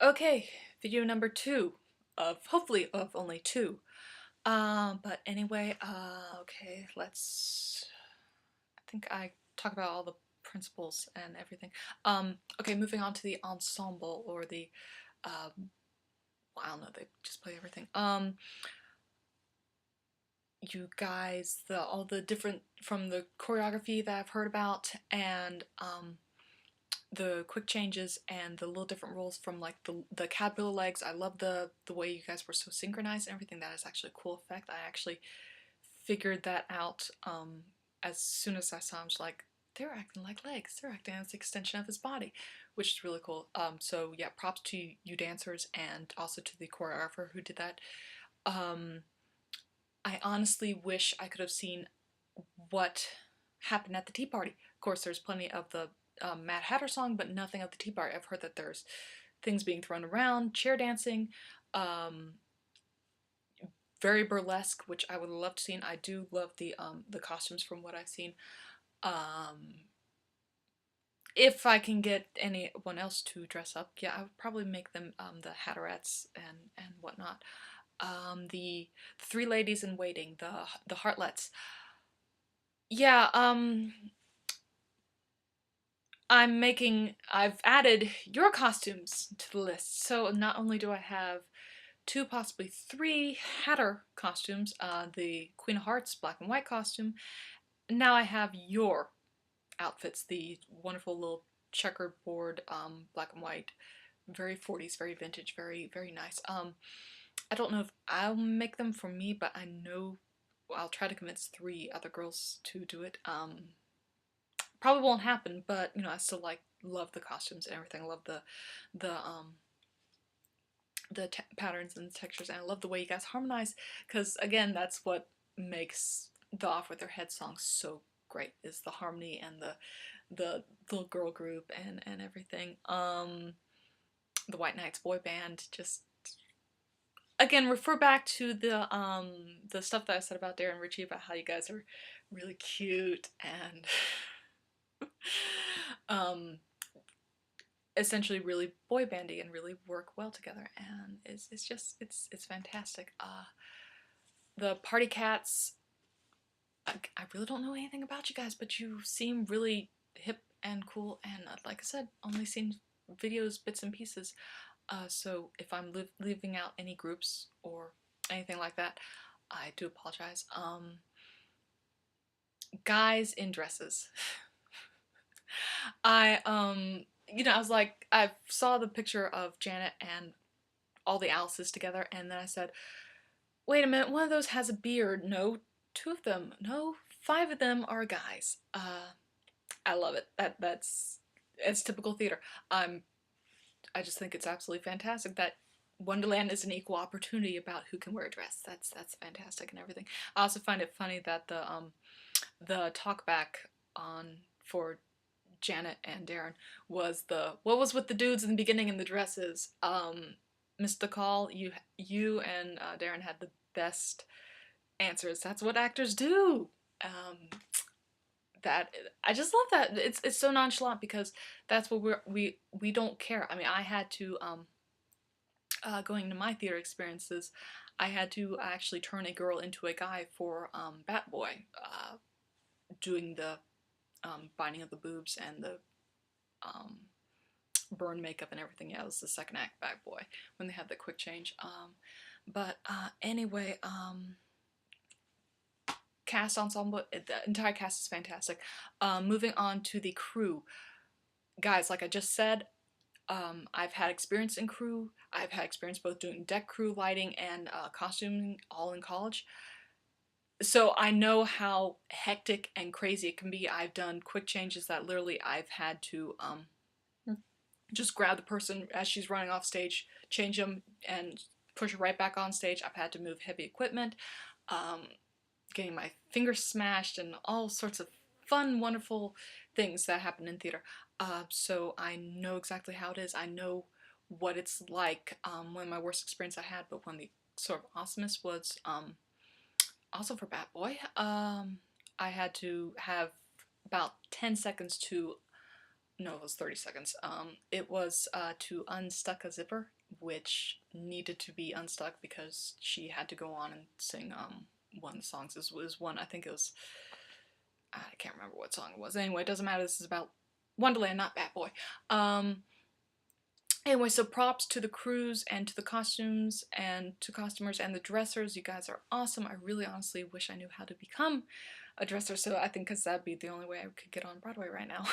Okay, video number 2 of hopefully of only 2. But anyway, okay, I think I talk about all the principles and everything. Okay, moving on to the ensemble or the, well, I don't know, they just play everything. You guys, all the different, from the choreography that I've heard about and, the quick changes and the little different roles from like the caterpillar legs. I love the way you guys were so synchronized and everything. That is actually a cool effect. I actually figured that out as soon as I saw him. I was like, they're acting like legs. They're acting as an extension of his body, which is really cool. So yeah, props to you dancers and also to the choreographer who did that. Um, I honestly wish I could have seen what happened at the tea party. Of course, there's plenty of the Mad Hatter song, but nothing of the tea party. I've heard that there's things being thrown around, chair dancing, um, very burlesque, which I would love to see. I do love the costumes from what I've seen. Um, if I can get anyone else to dress up, yeah, I would probably make them the Hatterettes and whatnot. The three ladies in waiting, the Heartlets. Yeah, I've added your costumes to the list. So not only do I have 2, possibly 3 Hatter costumes, the Queen of Hearts black and white costume, now I have your outfits, the wonderful little checkered board, black and white, very 40s, very vintage, very, very nice. I don't know if I'll make them for me, but I know I'll try to convince 3 other girls to do it. Probably won't happen, but you know, I still love the costumes and everything. I love the um the patterns and the textures, and I love the way you guys harmonize, because again, that's what makes the Off With Their Head song so great, is the harmony and the little girl group and everything. The White Knights boy band, just again, refer back to the stuff that I said about Darren and Richie, about how you guys are really cute and um essentially really boy bandy and really work well together, and it's just it's fantastic. The Party Cats, I really don't know anything about you guys, but you seem really hip and cool, and like I said, only seen videos, bits and pieces. So if I'm leaving out any groups or anything like that, I do apologize. Guys in dresses. I was like, I saw the picture of Janet and all the Alices together, and then I said, wait a minute, one of those has a beard. No, 2 of them. No, 5 of them are guys. I love it. It's typical theater. I just think it's absolutely fantastic that Wonderland is an equal opportunity about who can wear a dress. That's fantastic and everything. I also find it funny that the talkback on for Janet and Darren was what was with the dudes in the beginning in the dresses. Mr. Call, you and Darren had the best answers. That's what actors do. That I just love that. It's so nonchalant, because that's what we don't care. I mean, I had to going into my theater experiences, I had to actually turn a girl into a guy for Bat Boy, doing the binding of the boobs and the um, burn makeup and everything. Yeah, it was the second act Bat Boy when they had the quick change. But anyway, cast ensemble, the entire cast is fantastic. Moving on to the crew, guys, like I just said, I've had experience in crew. I've had experience both doing deck crew, lighting, and costuming all in college. So I know how hectic and crazy it can be. I've done quick changes that literally I've had to just grab the person as she's running off stage, change them, and push her right back on stage. I've had to move heavy equipment, um, getting my fingers smashed, and all sorts of fun, wonderful things that happen in theater. So I know exactly how it is. I know what it's like. One of my worst experience I had, but one of the sort of awesomest was also for Bat Boy. I had to have about 10 seconds to no, it was 30 seconds. It was to unstuck a zipper, which needed to be unstuck because she had to go on and sing one of the songs. This was one, I think it was, I can't remember what song it was. Anyway, it doesn't matter. This is about Wonderland, not Bat Boy. Anyway, so props to the crews and to the costumes and to costumers and the dressers. You guys are awesome. I really honestly wish I knew how to become a dresser, so I think because that'd be the only way I could get on Broadway right now.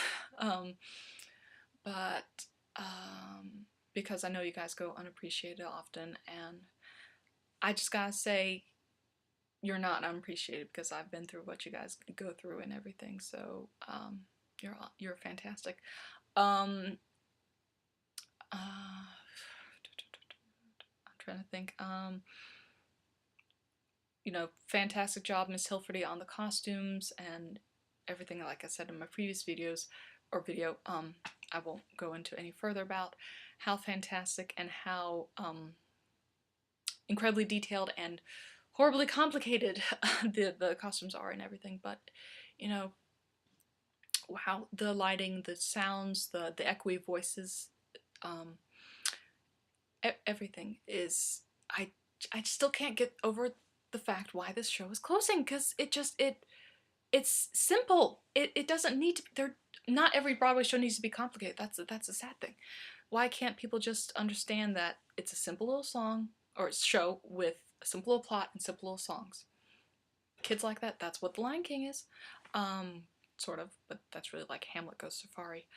But because I know you guys go unappreciated often, and I just gotta say, you're not unappreciated because I've been through what you guys go through and everything, so you're fantastic. I'm trying to think. You know, fantastic job, Miss Hilferty, on the costumes and everything. Like I said in my previous videos, or video, I won't go into any further about how fantastic and how incredibly detailed and horribly complicated the costumes are and everything. But, you know, wow, the lighting, the sounds, the echoey voices, everything is, I still can't get over the fact why this show is closing, because it's simple. It doesn't need to be, not every Broadway show needs to be complicated. That's a sad thing. Why can't people just understand that it's a simple little song or show with a simple little plot and simple little songs? Kids like that. That's what The Lion King is, sort of. But that's really like Hamlet Goes Safari.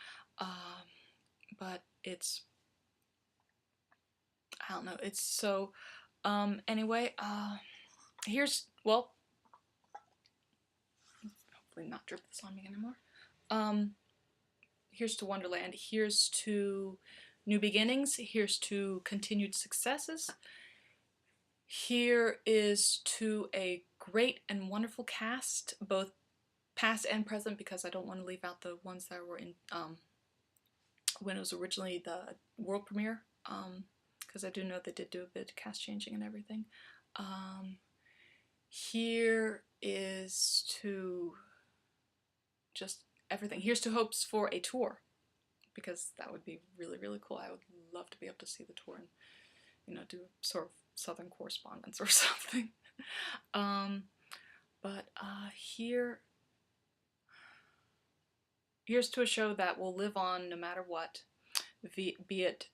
But it's, I don't know. It's so. Anyway, here's, well, hopefully not drip this on me anymore. Here's to Wonderland. Here's to new beginnings. Here's to continued successes. Here is to a great and wonderful cast, both past and present, because I don't want to leave out the ones that were in when it was originally the world premiere, because I do know they did do a bit of cast changing and everything. Here is to just everything. Here's to hopes for a tour, because that would be really, really cool. I would love to be able to see the tour and, you know, do sort of Southern correspondence or something. But here's to a show that will live on no matter what, be it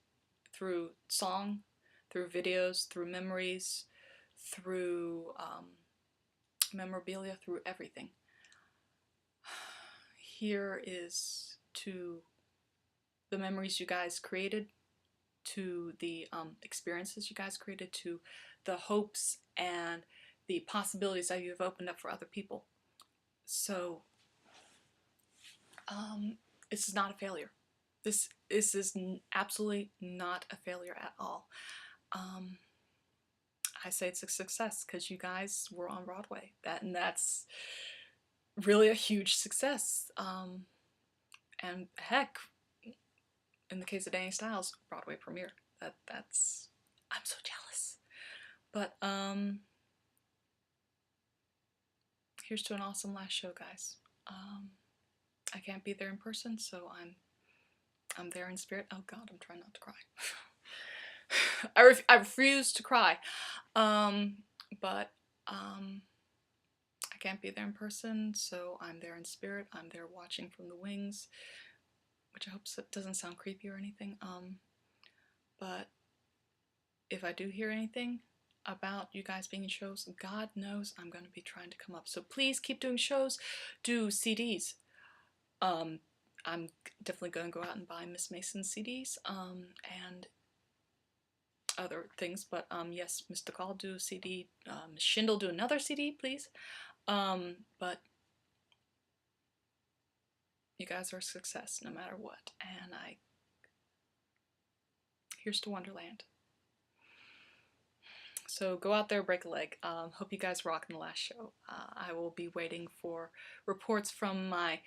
through song, through videos, through memories, through memorabilia, through everything. Here is to the memories you guys created, to the experiences you guys created, to the hopes and the possibilities that you have opened up for other people. So this is not a failure. This is absolutely not a failure at all. I say it's a success because you guys were on Broadway. That's really a huge success. And heck, in the case of Danny Styles, Broadway premiere. That's, I'm so jealous. But here's to an awesome last show, guys. I can't be there in person, so I'm there in spirit. Oh God, I'm trying not to cry. I refuse to cry. But I can't be there in person, so I'm there in spirit. I'm there watching from the wings, which I hope doesn't sound creepy or anything. But if I do hear anything about you guys being in shows, God knows I'm going to be trying to come up. So please keep doing shows, do CDs. I'm definitely going to go out and buy Miss Mason's CDs, and other things, but yes, Mr. Call, do a CD, Miss Schindel, do another CD, please. But you guys are a success no matter what, and here's to Wonderland. So go out there, break a leg. Hope you guys rock in the last show. I will be waiting for reports from my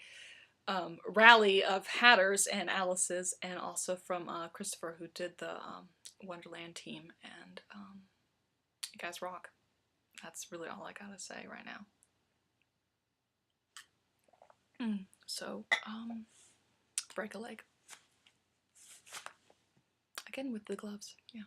rally of Hatters and Alice's, and also from Christopher, who did the Wonderland team, and you guys rock. That's really all I gotta say right now. So, break a leg. Again with the gloves, yeah.